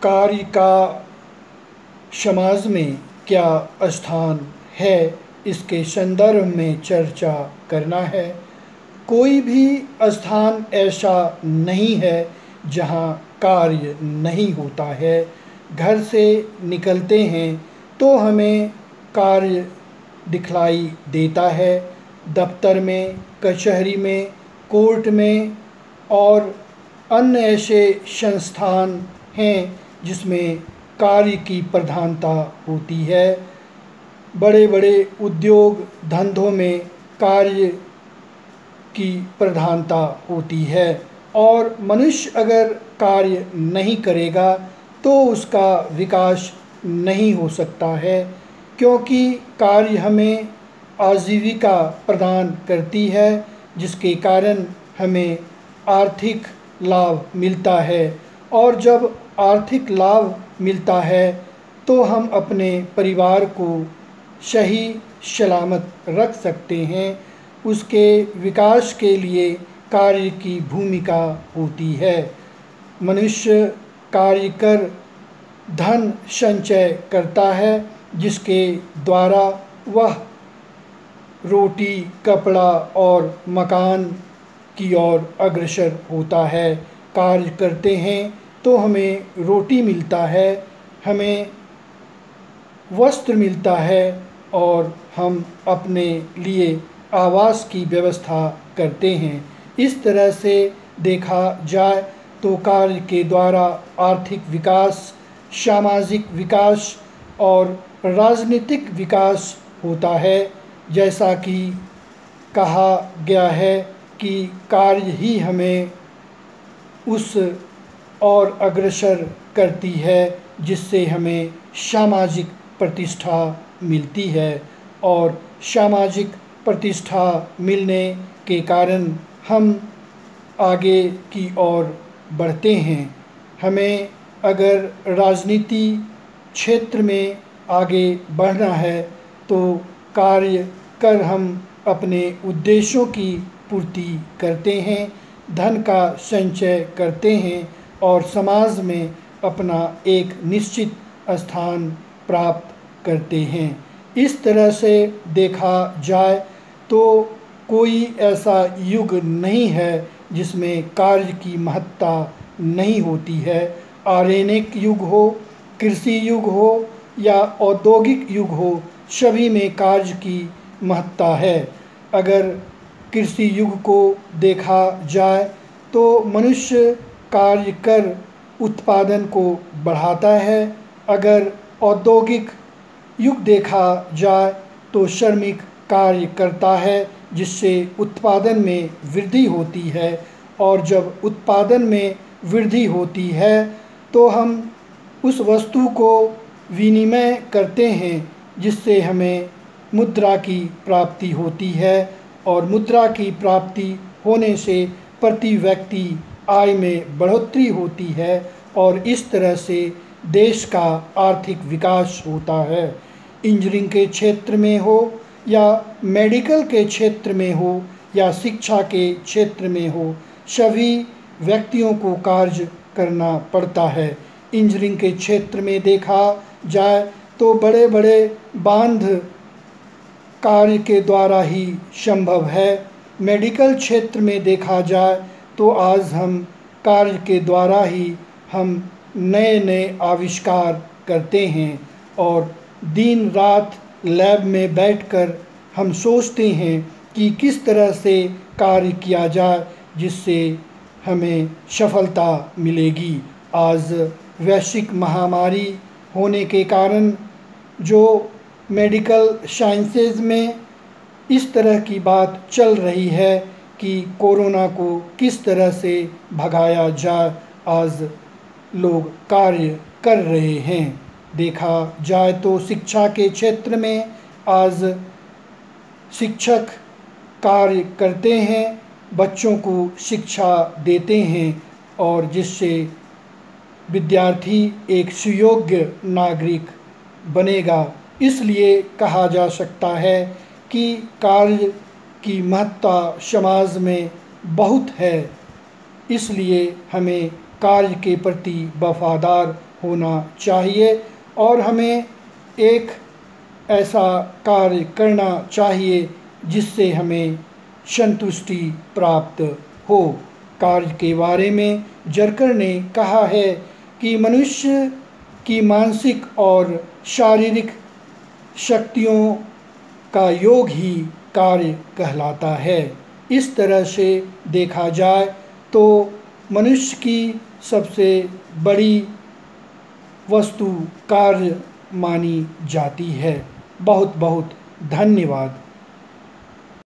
कार्य का समाज में क्या स्थान है, इसके संदर्भ में चर्चा करना है। कोई भी स्थान ऐसा नहीं है जहाँ कार्य नहीं होता है। घर से निकलते हैं तो हमें कार्य दिखलाई देता है। दफ्तर में, कचहरी में, कोर्ट में और अन्य ऐसे संस्थान हैं जिसमें कार्य की प्रधानता होती है। बड़े बड़े उद्योग धंधों में कार्य की प्रधानता होती है और मनुष्य अगर कार्य नहीं करेगा तो उसका विकास नहीं हो सकता है, क्योंकि कार्य हमें आजीविका प्रदान करती है, जिसके कारण हमें आर्थिक लाभ मिलता है। और जब आर्थिक लाभ मिलता है तो हम अपने परिवार को सही सलामत रख सकते हैं। उसके विकास के लिए कार्य की भूमिका होती है। मनुष्य कार्य कर धन संचय करता है, जिसके द्वारा वह रोटी, कपड़ा और मकान की ओर अग्रसर होता है। कार्य करते हैं तो हमें रोटी मिलता है, हमें वस्त्र मिलता है और हम अपने लिए आवास की व्यवस्था करते हैं। इस तरह से देखा जाए तो कार्य के द्वारा आर्थिक विकास, सामाजिक विकास और राजनीतिक विकास होता है। जैसा कि कहा गया है कि कार्य ही हमें उस और अग्रसर करती है जिससे हमें सामाजिक प्रतिष्ठा मिलती है, और सामाजिक प्रतिष्ठा मिलने के कारण हम आगे की ओर बढ़ते हैं। हमें अगर राजनीति क्षेत्र में आगे बढ़ना है तो कार्य कर हम अपने उद्देश्यों की पूर्ति करते हैं, धन का संचय करते हैं और समाज में अपना एक निश्चित स्थान प्राप्त करते हैं। इस तरह से देखा जाए तो कोई ऐसा युग नहीं है जिसमें कार्य की महत्ता नहीं होती है। आधुनिक युग हो, कृषि युग हो या औद्योगिक युग हो, सभी में कार्य की महत्ता है। अगर कृषि युग को देखा जाए तो मनुष्य कार्य कर उत्पादन को बढ़ाता है। अगर औद्योगिक युग देखा जाए तो श्रमिक कार्य करता है, जिससे उत्पादन में वृद्धि होती है, और जब उत्पादन में वृद्धि होती है तो हम उस वस्तु को विनिमय करते हैं, जिससे हमें मुद्रा की प्राप्ति होती है, और मुद्रा की प्राप्ति होने से प्रति व्यक्ति आय में बढ़ोतरी होती है और इस तरह से देश का आर्थिक विकास होता है। इंजीनियरिंग के क्षेत्र में हो या मेडिकल के क्षेत्र में हो या शिक्षा के क्षेत्र में हो, सभी व्यक्तियों को कार्य करना पड़ता है। इंजीनियरिंग के क्षेत्र में देखा जाए तो बड़े बड़े बांध कार्य के द्वारा ही संभव है। मेडिकल क्षेत्र में देखा जाए तो आज हम कार्य के द्वारा ही हम नए नए आविष्कार करते हैं, और दिन रात लैब में बैठकर हम सोचते हैं कि किस तरह से कार्य किया जाए जिससे हमें सफलता मिलेगी। आज वैश्विक महामारी होने के कारण जो मेडिकल साइंसेज में इस तरह की बात चल रही है कि कोरोना को किस तरह से भगाया जाए, आज लोग कार्य कर रहे हैं। देखा जाए तो शिक्षा के क्षेत्र में आज शिक्षक कार्य करते हैं, बच्चों को शिक्षा देते हैं, और जिससे विद्यार्थी एक सुयोग्य नागरिक बनेगा। इसलिए कहा जा सकता है कि कार्य की महत्ता समाज में बहुत है, इसलिए हमें कार्य के प्रति वफादार होना चाहिए और हमें एक ऐसा कार्य करना चाहिए जिससे हमें संतुष्टि प्राप्त हो। कार्य के बारे में जरकर ने कहा है कि मनुष्य की मानसिक और शारीरिक शक्तियों का योग ही कार्य कहलाता है। इस तरह से देखा जाए तो मनुष्य की सबसे बड़ी वस्तु कार्य मानी जाती है। बहुत बहुत धन्यवाद।